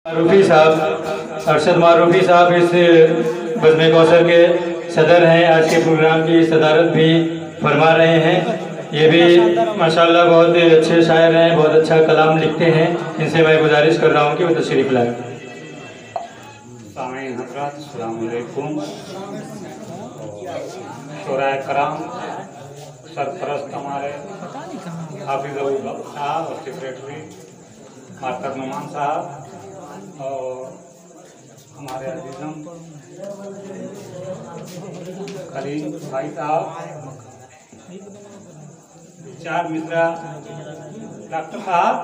मारूफी साहब अरशद मारूफी साहब इस बज़्म कौसर के सदर हैं। आज के प्रोग्राम की सदारत भी फरमा रहे हैं। ये भी माशाल्लाह बहुत अच्छे शायर हैं, बहुत अच्छा कलाम लिखते हैं। इनसे मैं गुजारिश कर रहा हूँ कि वो तशरीफ़ लाएं। सामीन हज़रात, अस्सलाम वालेकुम। शोराए कराम, सरपरस्त हमारे हाफिज़ साहब और सेक्रेटरी मास्टर नुमान साहब और हमारे अजीज़म करीम भाई साहब, चार मिश्रा डॉक्टर साहब,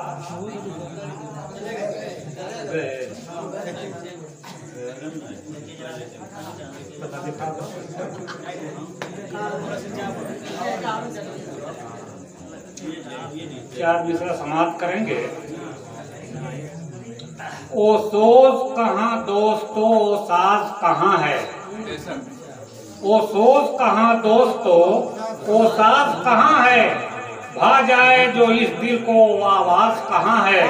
चार मिश्रा समाप्त करेंगे। ओ सोच कहाँ दोस्तों, ओ साज कहाँ है। ओ सोच कहाँ दोस्तों, ओ साज कहाँ है। भा जाए जो इस दिल को, वो आवाज कहाँ है।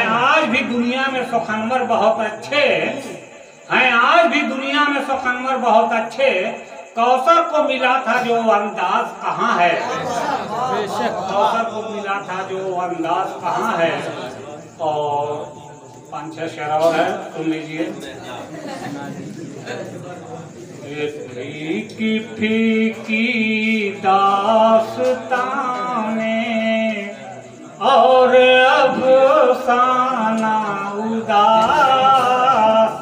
आज भी दुनिया में सुखनवर बहुत अच्छे हैं, आज भी दुनिया में सुखनवर बहुत अच्छे। कौसर को मिला था जो अंदाज कहाँ है। कौसर को मिला था जो अंदाज कहाँ है। और 5-6 शेर और है, सुन लीजिए। फीकी फीकी दास्ताने और अफसाना उदास।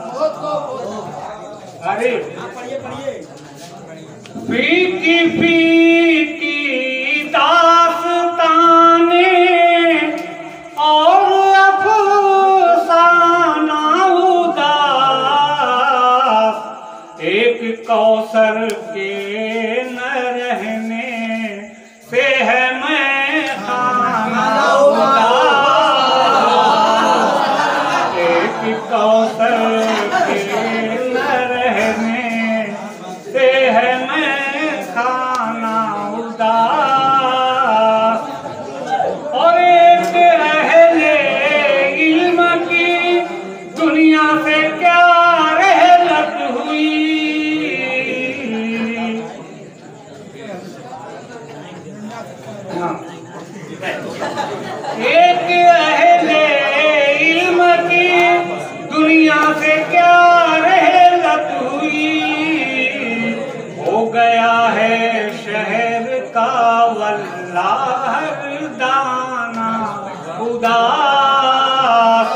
अरे फीकी फीकी दास्ताने और कौसर के न रहने से है मैं खाना उदास। एक कौसर के न रहने से है मैं खाना उदास। और एक रहने इल्म की दुनिया से क्या रहलत हुई। एक अहले इल्म की दुनिया से क्या रहलत हुई। हो गया है शहर का वल्लाह दाना उदास।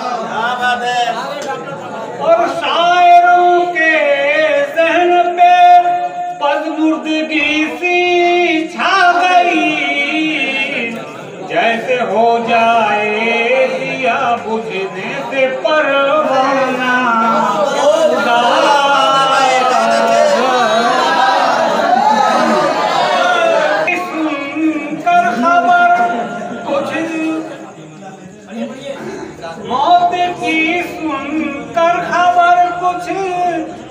और शायरों के ज़हन पे पज़मुर्दगी सी छा गई। जैसे हो जाए दिया बुझने से परवाना सुनकर खबर कुछ मौत की, सुनकर खबर कुछ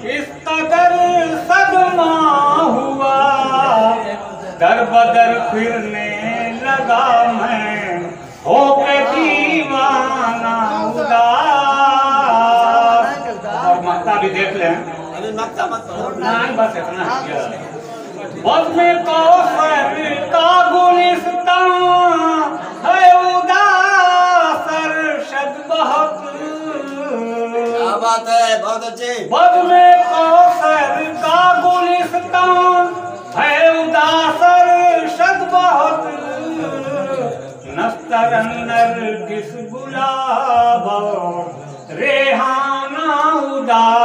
इस कदर सदमा हुआ। दर बदर फिरने लगा मैं होके दीवाना उदास। और मक्ता भी देख लें। बस इतना बज़्म कौसर का गुलिस्तान है उदास। अरशद बहुत क्या बात है, बहुत अच्छे। बज़्म कौसर का गुलिस्तान है उदास। अरशद बहुत नस्तरन्नर किस गुलाब रेहाना उदास।